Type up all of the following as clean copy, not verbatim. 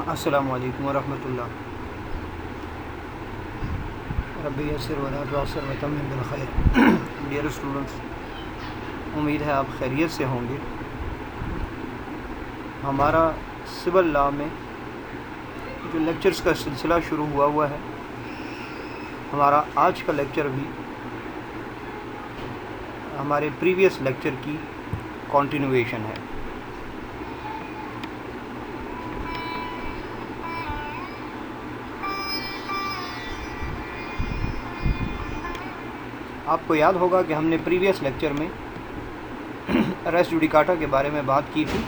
السلام علیکم ورحمۃ اللہ. ربی یسر ولا تعسر وتمم بالخیر. ڈیئر اسٹوڈنٹس، امید ہے آپ خیریت سے ہوں گے. ہمارا سول لا میں جو لیکچرز کا سلسلہ شروع ہوا ہے، ہمارا آج کا لیکچر بھی ہمارے پریویس لیکچر کی کنٹینویشن ہے. آپ کو یاد ہوگا کہ ہم نے پریویس لیکچر میں ریس جوڈیکاٹا کے بارے میں بات کی تھی،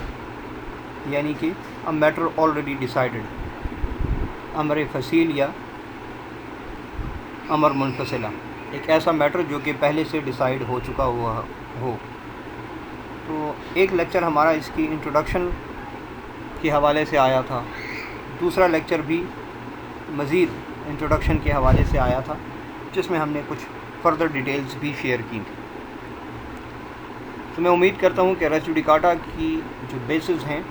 یعنی کہ ا میٹر آلریڈی ڈیسائیڈڈ، امر فصیل یا امر منفصلہ، ایک ایسا میٹر جو کہ پہلے سے ڈیسائیڈ ہو چکا ہوا ہو. تو ایک لیکچر ہمارا اس کی انٹروڈکشن کے حوالے سے آیا تھا، دوسرا لیکچر بھی مزید انٹروڈکشن کے حوالے سے آیا تھا، جس میں ہم نے کچھ فردر ڈیٹیلز بھی شیئر کی تھی. تو میں امید کرتا ہوں کہ ریس جوڈیکاٹا کی جو بیسز ہیں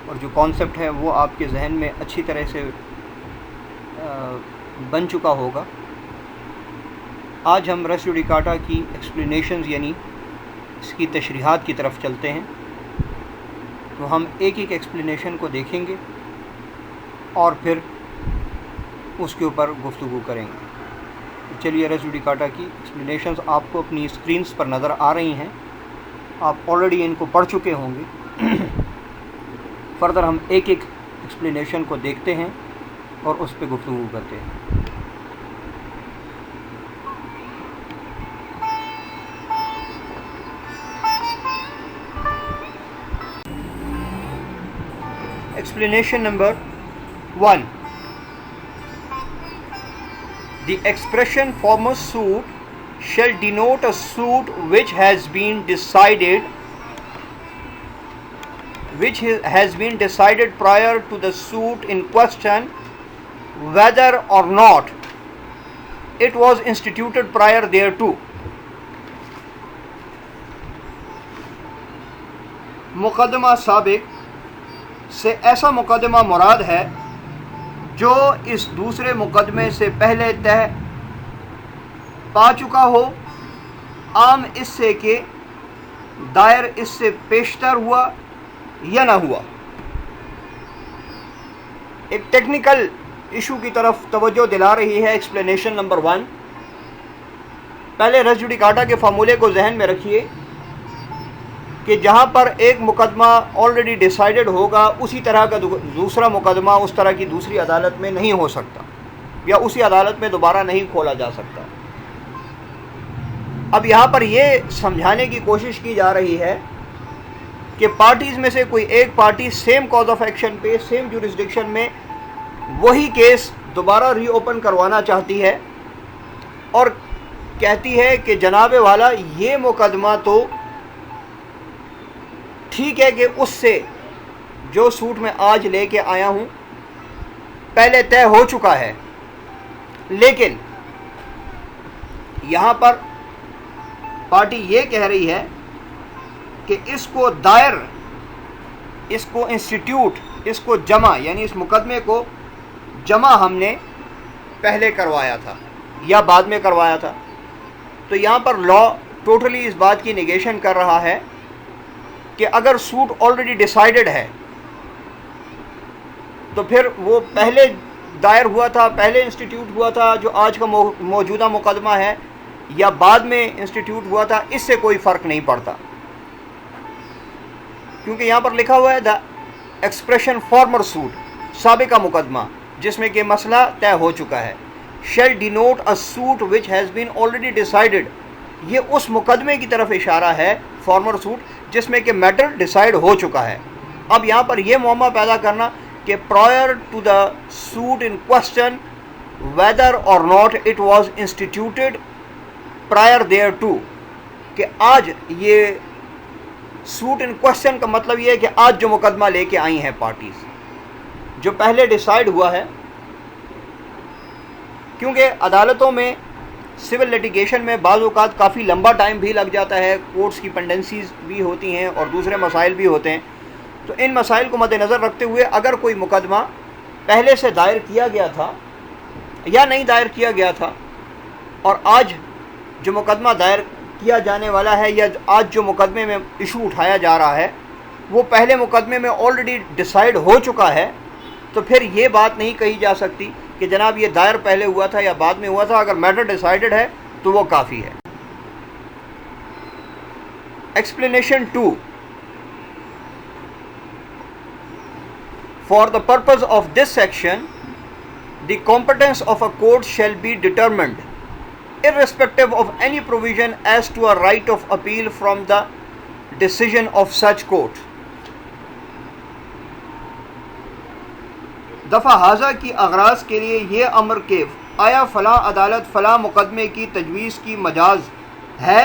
اور جو کانسیپٹ ہے وہ آپ کے ذہن میں اچھی طرح سے بن چکا ہوگا. آج ہم ریس جوڈیکاٹا کی ایکسپلینیشنز یعنی اس کی تشریحات کی طرف چلتے ہیں. تو ہم ایک ایک ایکسپلینیشن کو دیکھیں گے اور پھر اس کے اوپر گفتگو کریں گے. چلیے، ریس جوڈیکاٹا کی ایکسپلینیشنز آپ کو اپنی اسکرینز پر نظر آ رہی ہیں، آپ آلریڈی ان کو پڑھ چکے ہوں گے. فردر ہم ایک ایک ایکسپلینیشن کو دیکھتے ہیں اور اس پہ گفتگو کرتے ہیں. Explanation number 1. The expression former suit shall denote a suit which has been decided prior to the suit in question, whether or not it was instituted prior thereto. مقدمہ سابق سے ایسا مقدمہ مراد ہے جو اس دوسرے مقدمے سے پہلے طے پا چکا ہو، عام اس سے کہ دائر اس سے پیشتر ہوا یا نہ ہوا. ایک ٹیکنیکل ایشو کی طرف توجہ دلا رہی ہے ایکسپلینیشن نمبر 1. پہلے ریس جوڈیکاٹا کے فارمولے کو ذہن میں رکھیے کہ جہاں پر ایک مقدمہ آلریڈی ڈیسائیڈڈ ہوگا، اسی طرح کا دوسرا مقدمہ اس طرح کی دوسری عدالت میں نہیں ہو سکتا یا اسی عدالت میں دوبارہ نہیں کھولا جا سکتا. اب یہاں پر یہ سمجھانے کی کوشش کی جا رہی ہے کہ پارٹیز میں سے کوئی ایک party same cause of action پہ سیم جورسڈکشن میں وہی کیس دوبارہ ری اوپن کروانا چاہتی ہے اور کہتی ہے کہ جناب والا یہ مقدمہ تو ٹھیک ہے کہ اس سے جو سوٹ میں آج لے کے آیا ہوں پہلے طے ہو چکا ہے، لیکن یہاں پر پارٹی یہ کہہ رہی ہے کہ اس کو دائر، اس کو انسٹیٹیوٹ، اس کو جمع یعنی اس مقدمے کو جمع ہم نے پہلے کروایا تھا یا بعد میں کروایا تھا. تو یہاں پر لا ٹوٹلی اس بات کی نیگیشن کر رہا ہے کہ اگر سوٹ آلریڈی ڈیسائیڈڈ ہے تو پھر وہ پہلے دائر ہوا تھا، پہلے انسٹیٹیوٹ ہوا تھا جو آج کا موجودہ مقدمہ ہے، یا بعد میں انسٹیٹیوٹ ہوا تھا، اس سے کوئی فرق نہیں پڑتا. کیونکہ یہاں پر لکھا ہوا ہے دا ایکسپریشن فارمر سوٹ، سابقہ مقدمہ جس میں کہ مسئلہ طے ہو چکا ہے، shall denote a suit which has been already decided, یہ اس مقدمے کی طرف اشارہ ہے فارمر سوٹ جس میں کہ میٹر ڈیسائیڈ ہو چکا ہے. اب یہاں پر یہ معمہ پیدا کرنا کہ prior to the suit in question whether or not it was instituted prior thereto, کہ آج یہ سوٹ ان کوسچن کا مطلب یہ ہے کہ آج جو مقدمہ لے کے آئی ہیں پارٹیز، جو پہلے ڈیسائیڈ ہوا ہے. کیونکہ عدالتوں میں سول لیٹیگیشن میں بعض اوقات کافی لمبا ٹائم بھی لگ جاتا ہے، کورٹس کی پینڈنسیز بھی ہوتی ہیں اور دوسرے مسائل بھی ہوتے ہیں. تو ان مسائل کو مد نظر رکھتے ہوئے اگر کوئی مقدمہ پہلے سے دائر کیا گیا تھا یا نہیں دائر کیا گیا تھا، اور آج جو مقدمہ دائر کیا جانے والا ہے یا آج جو مقدمے میں ایشو اٹھایا جا رہا ہے وہ پہلے مقدمے میں آلریڈی ڈیسائیڈ ہو چکا ہے، تو پھر یہ بات نہیں کہی جا سکتی کہ جناب یہ دائر پہلے ہوا تھا یا بعد میں ہوا تھا. اگر میٹر ڈیسائیڈڈ ہے تو وہ کافی ہے. Explanation 2. For the purpose of this section, the competence of a court shall be determined irrespective of any provision as to a right of appeal from the decision of such court. دفعہ حاضہ کی اغراض کے لیے یہ امر کہ آیا فلاں عدالت فلاں مقدمے کی تجویز کی مجاز ہے،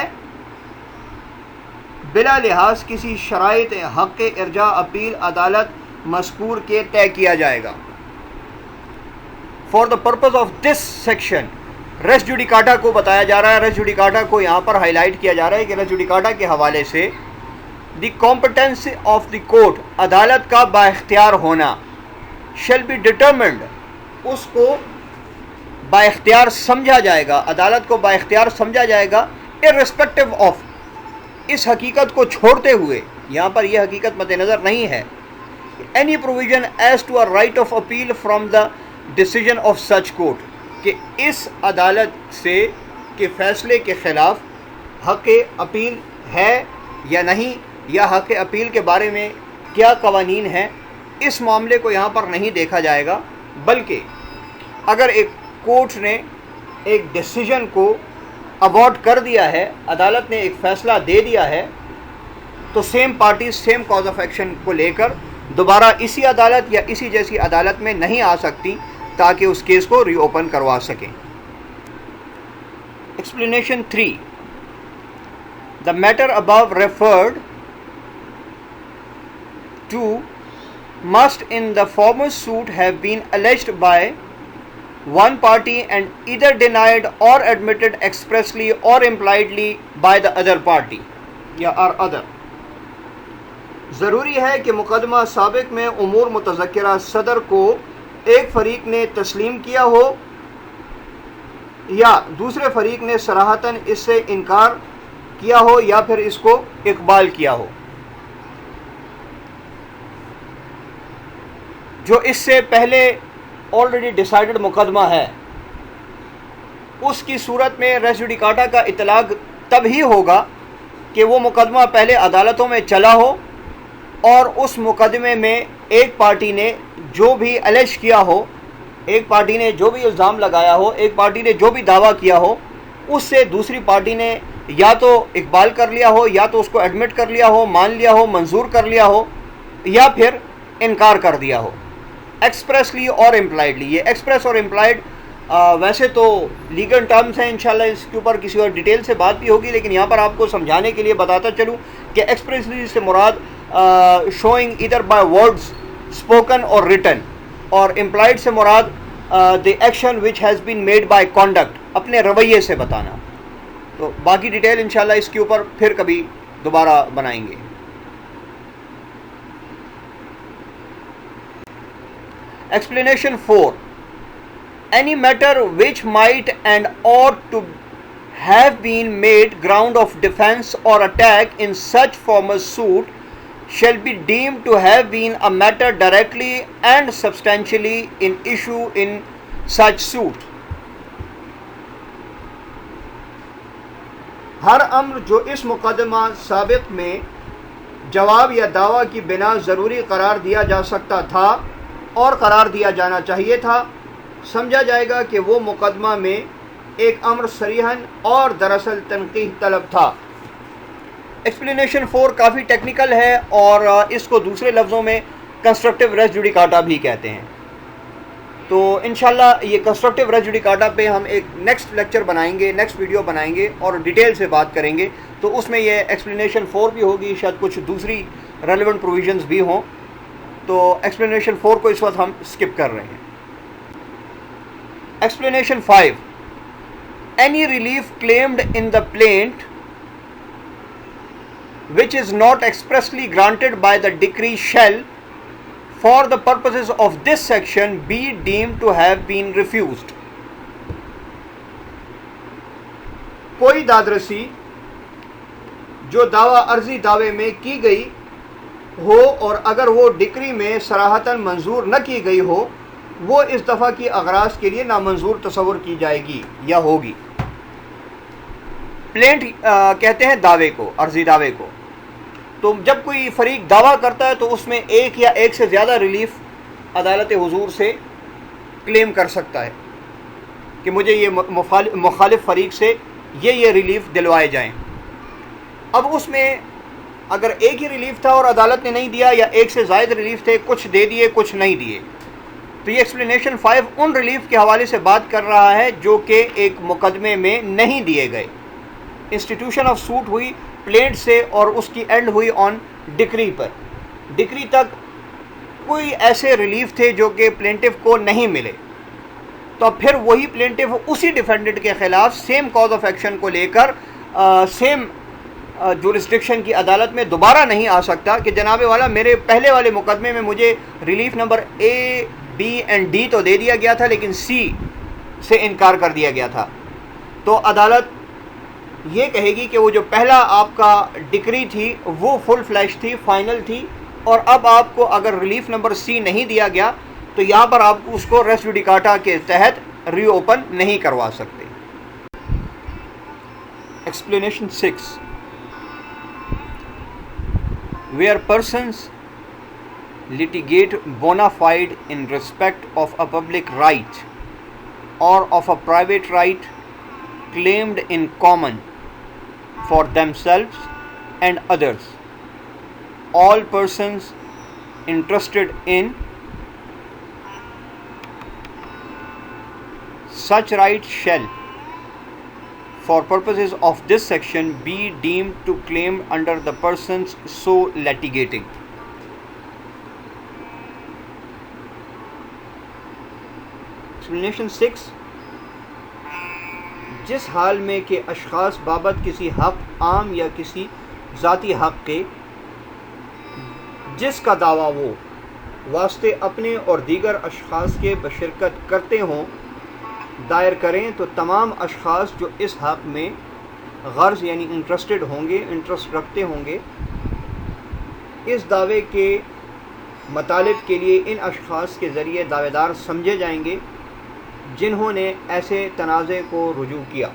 بلا لحاظ کسی شرائط حق ارجاء اپیل عدالت مذکور کے طے کیا جائے گا. For the purpose of this section, res judicata کو بتایا جا رہا ہے. ریس جوڈیکاٹا کو یہاں پر ہائی لائٹ کیا جا رہا ہے کہ ریس جوڈیکاٹا کے حوالے سے دی کمپٹنس آف دی کورٹ، عدالت کا با اختیار ہونا، شیل بی ڈٹرمنڈ، اس کو با اختیار سمجھا جائے گا، عدالت کو با اختیار سمجھا جائے گا، irrespective آف، اس حقیقت کو چھوڑتے ہوئے، یہاں پر یہ حقیقت مد نظر نہیں ہے، any provision as to a right of appeal from the decision of such court، کہ اس عدالت سے کے فیصلے کے خلاف حق اپیل ہے یا نہیں، یا حق اپیل کے بارے میں کیا قوانین ہیں، اس معاملے کو یہاں پر نہیں دیکھا جائے گا. بلکہ اگر ایک کورٹ نے ایک ڈیسیجن کو اوارڈ کر دیا ہے، عدالت نے ایک فیصلہ دے دیا ہے، تو same parties same cause of action کو لے کر دوبارہ اسی عدالت یا اسی جیسی عدالت میں نہیں آ سکتی تاکہ اس کیس کو ری اوپن کروا سکیں. Explanation 3. The matter above referred to must in the former suit have been alleged by one party and either denied or admitted expressly or impliedly by the other party یا or other. ضروری ہے کہ مقدمہ سابق میں امور متذکرہ صدر کو ایک فریق نے تسلیم کیا ہو یا دوسرے فریق نے صراحتاً اس سے انکار کیا ہو یا پھر اس کو اقبال کیا ہو. جو اس سے پہلے آلریڈی ڈیسائیڈڈ مقدمہ ہے، اس کی صورت میں ریس جوڈیکاٹا کا اطلاق تب ہی ہوگا کہ وہ مقدمہ پہلے عدالتوں میں چلا ہو اور اس مقدمے میں ایک پارٹی نے جو بھی الیج کیا ہو، ایک پارٹی نے جو بھی الزام لگایا ہو، ایک پارٹی نے جو بھی دعویٰ کیا ہو، اس سے دوسری پارٹی نے یا تو اقبال کر لیا ہو، یا تو اس کو ایڈمٹ کر لیا ہو، مان لیا ہو، منظور کر لیا ہو، یا پھر انکار کر دیا ہو، ایکسپریسلی اور امپلائڈلی. یہ ایکسپریس اور امپلائڈ ویسے تو لیگل ٹرمز ہیں، انشاءاللہ اس کے اوپر کسی اور ڈیٹیل سے بات بھی ہوگی، لیکن یہاں پر آپ کو سمجھانے کے لیے بتاتا چلوں کہ ایکسپریسلی سے مراد showing either by words spoken or written, اور امپلائڈ سے مراد the action which has been made by conduct, اپنے رویے سے بتانا. تو باقی ڈیٹیل انشاءاللہ اس کے اوپر پھر کبھی دوبارہ بنائیں گے. Explanation 4. Any matter which might and ought to have been made ground of defense or attack in such former suit shall be deemed to have been a matter directly and substantially in issue in such suit. ہر امر جو اس مقدمہ سابق میں جواب یا دعویٰ کی بنا ضروری قرار دیا جا سکتا تھا اور قرار دیا جانا چاہیے تھا، سمجھا جائے گا کہ وہ مقدمہ میں ایک امر صریحاً اور دراصل تنقیح طلب تھا. ایکسپلینیشن 4 کافی ٹیکنیکل ہے اور اس کو دوسرے لفظوں میں کنسٹرکٹیو ریس جوڈیکاٹا بھی کہتے ہیں. تو انشاءاللہ یہ کنسٹرکٹیو ریس جوڈیکاٹا پہ ہم ایک نیکسٹ لیکچر بنائیں گے، نیکسٹ ویڈیو بنائیں گے اور ڈیٹیل سے بات کریں گے. تو اس میں یہ ایکسپلینیشن 4 بھی ہوگی، شاید کچھ دوسری ریلیونٹ پروویژنز بھی ہوں. تو ایکسپلینیشن 4 کو اس وقت ہم اسکپ کر رہے ہیں. Explanation 5. Any relief claimed in the plaint which is not expressly granted by the decree shall, for the purposes of this section, be deemed to have been refused. کوئی دادرسی جو دعویٰ عرضی دعوے میں کی گئی ہو اور اگر وہ ڈکری میں صراحتاً منظور نہ کی گئی ہو، وہ اس دفعہ کی اغراض کے لیے نامنظور تصور کی جائے گی یا ہوگی. پلینٹ کہتے ہیں دعوے کو، عرضی دعوے کو. تو جب کوئی فریق دعویٰ کرتا ہے تو اس میں ایک یا ایک سے زیادہ ریلیف عدالت حضور سے کلیم کر سکتا ہے کہ مجھے یہ مخالف فریق سے یہ ریلیف دلوائے جائیں. اب اس میں اگر ایک ہی ریلیف تھا اور عدالت نے نہیں دیا، یا ایک سے زائد ریلیف تھے، کچھ دے دیے کچھ نہیں دیے، تو یہ ایکسپلینیشن 5 ان ریلیف کے حوالے سے بات کر رہا ہے جو کہ ایک مقدمے میں نہیں دیے گئے. انسٹیٹیوشن آف سوٹ ہوئی پلینٹ سے اور اس کی اینڈ ہوئی آن ڈکری پر. ڈکری تک کوئی ایسے ریلیف تھے جو کہ پلینٹف کو نہیں ملے، تو پھر وہی پلینٹف اسی ڈیفینڈنٹ کے خلاف سیم کاز آف ایکشن کو لے کر سیم جورسڈکشن کی عدالت میں دوبارہ نہیں آ سکتا کہ جناب والا میرے پہلے والے مقدمے میں مجھے relief number A B and D تو دے دیا گیا تھا لیکن سی سے انکار کر دیا گیا تھا. تو عدالت یہ کہے گی کہ وہ جو پہلا آپ کا ڈکری تھی وہ فل فلیش تھی، فائنل تھی، اور اب آپ کو اگر ریلیف نمبر سی نہیں دیا گیا تو یہاں پر آپ اس کو ریس جوڈیکاٹا کے تحت ری اوپن نہیں کروا سکتے. Explanation 6. Where persons litigate bona fide in respect of a public right or of a private right claimed in common for themselves and others, all persons interested in such right shall, for purposes of this section, be deemed to claim under the persons so litigating. Explanation 6. جس حال میں کہ اشخاص بابت کسی حق عام یا کسی ذاتی حق کے جس کا دعویٰ وہ واسطے اپنے اور دیگر اشخاص کے بشرکت کرتے ہوں دائر کریں، تو تمام اشخاص جو اس حق میں غرض یعنی انٹرسٹڈ ہوں گے، انٹرسٹ رکھتے ہوں گے، اس دعوے کے مطالب کے لیے ان اشخاص کے ذریعے دعوے دار سمجھے جائیں گے جنہوں نے ایسے تنازع کو رجوع کیا.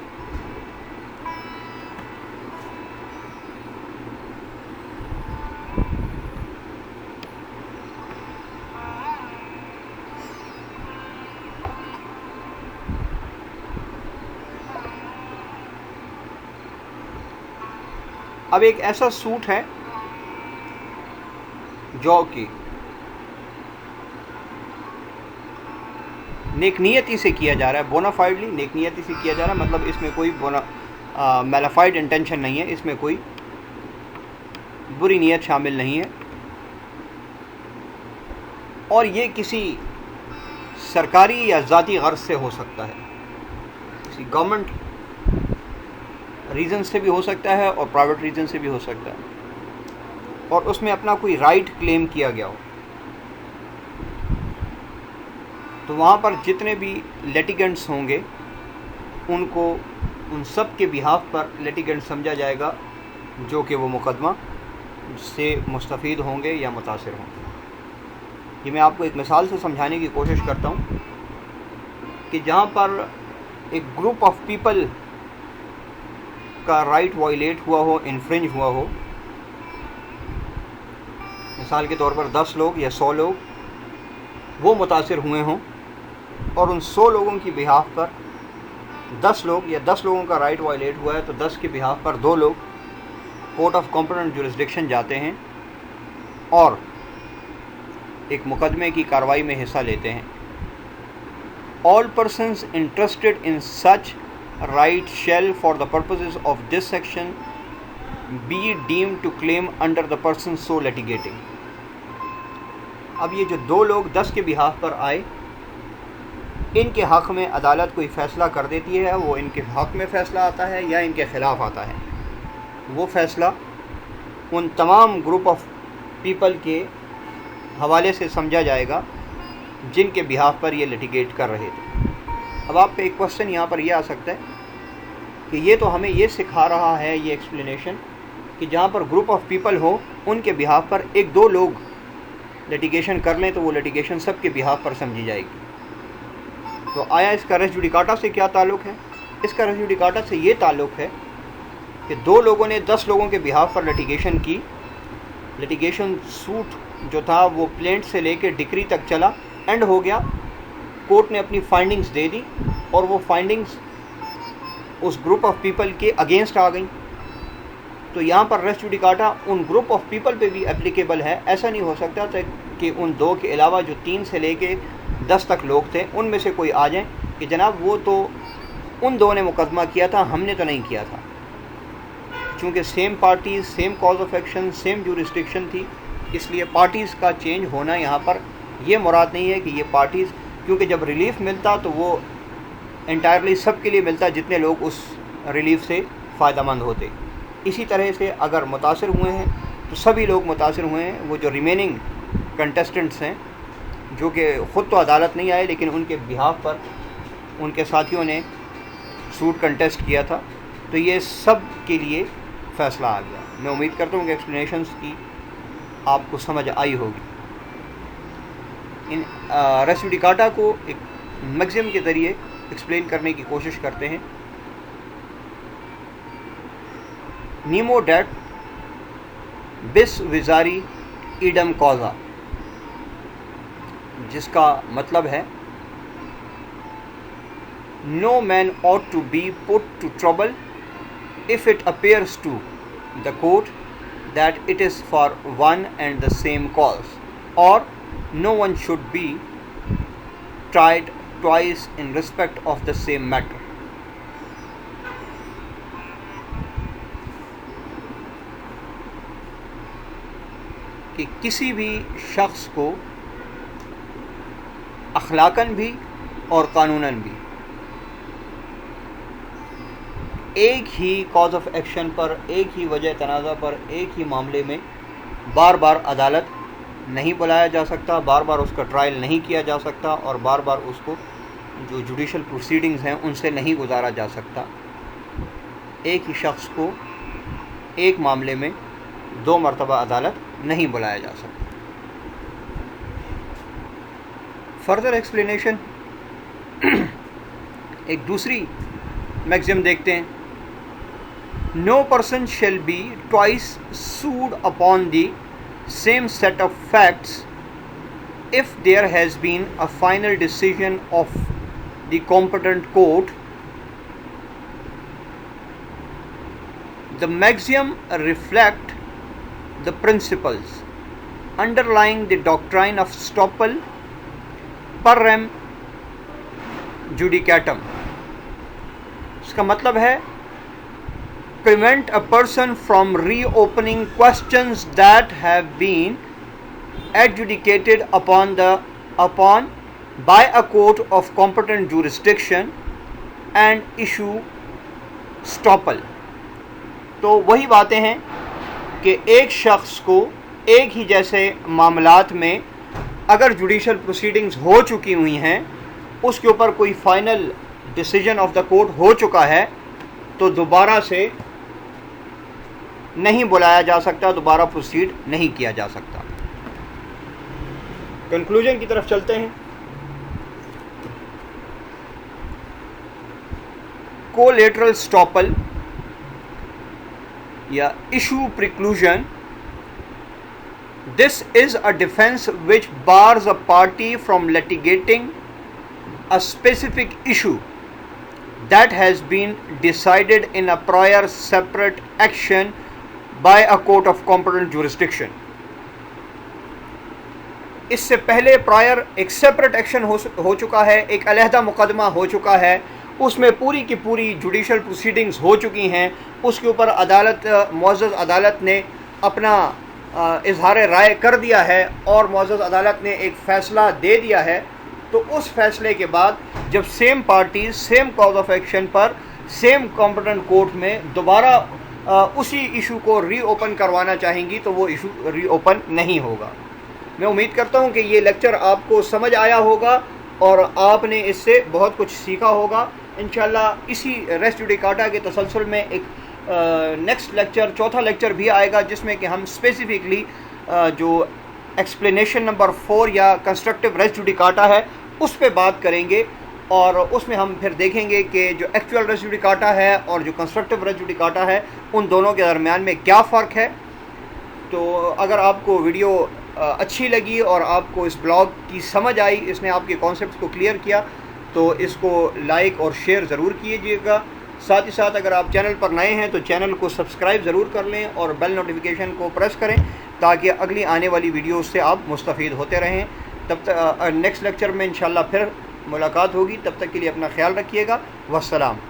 اب ایک ایسا سوٹ ہے جو کہ نیک نیتی سے کیا جا رہا ہے، بونافائڈلی نیک نیتی سے کیا جا رہا ہے، مطلب اس میں کوئی میلافائڈ انٹینشن نہیں ہے، اس میں کوئی بری نیت شامل نہیں ہے، اور یہ کسی سرکاری یا ذاتی غرض سے ہو سکتا ہے، کسی گورنمنٹ ریزن سے بھی ہو سکتا ہے اور پرائیویٹ ریزن سے بھی ہو سکتا ہے، اور اس میں اپنا کوئی رائٹ کلیم کیا گیا ہو. تو وہاں پر جتنے بھی لیٹیگنٹس ہوں گے ان کو ان سب کے بہاف پر لیٹیگنٹ سمجھا جائے گا جو کہ وہ مقدمہ سے مستفید ہوں گے یا متاثر ہوں گے. یہ میں آپ کو ایک مثال سے سمجھانے کی کوشش کرتا ہوں کہ جہاں پر ایک گروپ آف پیپل کا رائٹ وائلیٹ ہوا ہو، انفرنج ہوا ہو، مثال کے طور پر 10 لوگ یا 100 لوگ وہ متاثر ہوئے ہوں، اور ان 100 لوگوں کی بہاف پر 10 لوگ یا 10 لوگوں کا رائٹ وائلیٹ ہوا ہے، تو 10 کی بہاف پر 2 لوگ کورٹ آف کمپیٹنٹ جورسڈکشن جاتے ہیں اور ایک مقدمے کی کارروائی میں حصہ لیتے ہیں. All persons interested in such right shall, for the purposes of this section, be deemed to claim under the person so litigating. اب یہ جو 2 لوگ 10 کے بہاف پر آئے، ان کے حق میں عدالت کوئی فیصلہ کر دیتی ہے، وہ ان کے حق میں فیصلہ آتا ہے یا ان کے خلاف آتا ہے، وہ فیصلہ ان تمام گروپ آف پیپل کے حوالے سے سمجھا جائے گا جن کے بہاف پر یہ لٹیگیٹ کر رہے تھے. اب آپ پہ ایک کوشچن یہاں پر یہ آ سکتا ہے کہ یہ تو ہمیں یہ سکھا رہا ہے یہ ایکسپلینیشن کہ جہاں پر گروپ آف پیپل ہو ان کے بہاف پر ایک دو لوگ لٹیگیشن کر لیں تو وہ لٹیگیشن سب کے بہاف پر سمجھی جائے گی. تو آیا اس کا ریس جوڈیکاٹا سے کیا تعلق ہے؟ اس کا ریس جوڈیکاٹا سے یہ تعلق ہے کہ دو لوگوں نے 10 لوگوں کے بہاف پر لٹیگیشن کی. لٹیگیشن سوٹ جو تھا وہ پلینٹ سے لے کے ڈکری تک چلا، اینڈ ہو گیا. کورٹ نے اپنی فائنڈنگز دے دی اور وہ فائنڈنگز اس گروپ آف پیپل کے اگینسٹ آ گئیں. تو یہاں پر ریس جوڈیکاٹا ان گروپ آف پیپل پہ بھی اپلیکیبل ہے. ایسا نہیں ہو سکتا تھا کہ ان دو کے علاوہ جو 3 سے لے کے 10 تک لوگ تھے ان میں سے کوئی آ جائیں کہ جناب وہ تو ان دو نے مقدمہ کیا تھا، ہم نے تو نہیں کیا تھا. چونکہ same parties, same cause of action, same jurisdiction تھی، اس لیے پارٹیز کا چینج ہونا یہاں پر یہ مراد نہیں ہے کہ یہ پارٹیز، کیونکہ جب ریلیف ملتا تو وہ انٹائرلی سب کے لیے ملتا جتنے لوگ اس ریلیف سے فائدہ مند ہوتے. اسی طرح سے اگر متاثر ہوئے ہیں تو سبھی لوگ متاثر ہوئے ہیں. وہ جو ریمیننگ کنٹیسٹنٹس ہیں جو کہ خود تو عدالت نہیں آئے لیکن ان کے بہاف پر ان کے ساتھیوں نے سوٹ کنٹیسٹ کیا تھا، تو یہ سب کے لیے فیصلہ آ گیا. میں امید کرتا ہوں کہ ایکسپلینیشنس کی آپ کو سمجھ آئی ہوگی. ان ریس جوڈیکاٹا کو ایک میگزم کے ذریعے ایکسپلین کرنے کی کوشش کرتے ہیں. نیمو ڈیٹ بس وزاری ایڈم کوزا، جس کا مطلب ہے No man ought to be put to trouble if it appears to the court that it is for one and the same cause, or no one should be tried twice in respect of the same matter. کہ کسی بھی شخص کو اخلاقاً بھی اور قانوناً بھی ایک ہی cause of action پر، ایک ہی وجہ تنازع پر، ایک ہی معاملے میں بار بار عدالت نہیں بلایا جا سکتا، بار بار اس کا ٹرائل نہیں کیا جا سکتا، اور بار بار اس کو جو جوڈیشل پروسیڈنگز ہیں ان سے نہیں گزارا جا سکتا. ایک ہی شخص کو ایک معاملے میں 2 مرتبہ عدالت نہیں بلایا جا سکتا. فردر ایکسپلینیشن ایک دوسری میگزم دیکھتے ہیں. No person shall be twice sued upon the same set of facts if there has been a final decision of the competent court. The maxim reflect the principles underlying the doctrine of estoppel per rem judicatum. اس کا مطلب ہے prevent a person from reopening questions that have been adjudicated upon by a court of competent jurisdiction and issue estoppel. تو وہی باتیں ہیں کہ ایک شخص کو ایک ہی جیسے معاملات میں اگر جوڈیشل پروسیڈنگز ہو چکی ہوئی ہیں، اس کے اوپر کوئی final decision of the court ہو چکا ہے، تو دوبارہ سے نہیں بلایا جا سکتا، دوبارہ پروسیڈ نہیں کیا جا سکتا. کنکلوژن کی طرف چلتے ہیں. کولیٹرل اسٹاپل یا issue preclusion. This is a defense which bars a party from litigating a specific issue that has been decided in a prior separate action by a court of competent jurisdiction. اس سے پہلے prior ایک separate action ہو چکا ہے، ایک علیحدہ مقدمہ ہو چکا ہے، اس میں پوری کی پوری جوڈیشل پروسیڈنگز ہو چکی ہیں، اس کے اوپر عدالت، معزز عدالت نے اپنا اظہار رائے کر دیا ہے اور معزز عدالت نے ایک فیصلہ دے دیا ہے. تو اس فیصلے کے بعد جب same parties same cause of action per same competent court میں دوبارہ اسی ایشو کو ری اوپن کروانا چاہیں گی تو وہ ایشو ری اوپن نہیں ہوگا. میں امید کرتا ہوں کہ یہ لیکچر آپ کو سمجھ آیا ہوگا اور آپ نے اس سے بہت کچھ سیکھا ہوگا. انشاءاللہ اسی ریس جوڈیکاٹا کے تسلسل میں ایک نیکسٹ لیکچر، چوتھا لیکچر بھی آئے گا، جس میں کہ ہم اسپیسیفکلی جو ایکسپلینیشن نمبر 4 یا کنسٹرکٹیو ریس جوڈیکاٹا ہے اس پہ بات کریں گے، اور اس میں ہم پھر دیکھیں گے کہ جو ایکچوئل ریس جوڈیکاٹا ہے اور جو کنسٹرکٹیو ریس جوڈیکاٹا ہے ان دونوں کے درمیان میں کیا فرق ہے. تو اگر آپ کو ویڈیو اچھی لگی اور آپ کو اس بلاگ کی سمجھ آئی، اس نے آپ کے کانسیپٹس کو کلیئر کیا، تو اس کو لائک اور شیئر ضرور کیجیے گا. ساتھ ہی ساتھ اگر آپ چینل پر نئے ہیں تو چینل کو سبسکرائب ضرور کر لیں اور بیل نوٹیفیکیشن کو پریس کریں تاکہ اگلی آنے والی ویڈیوز سے آپ مستفید ہوتے رہیں. تب تک نیکسٹ لیکچر میں انشاءاللہ پھر ملاقات ہوگی. تب تک کے لیے اپنا خیال رکھیے گا. والسلام.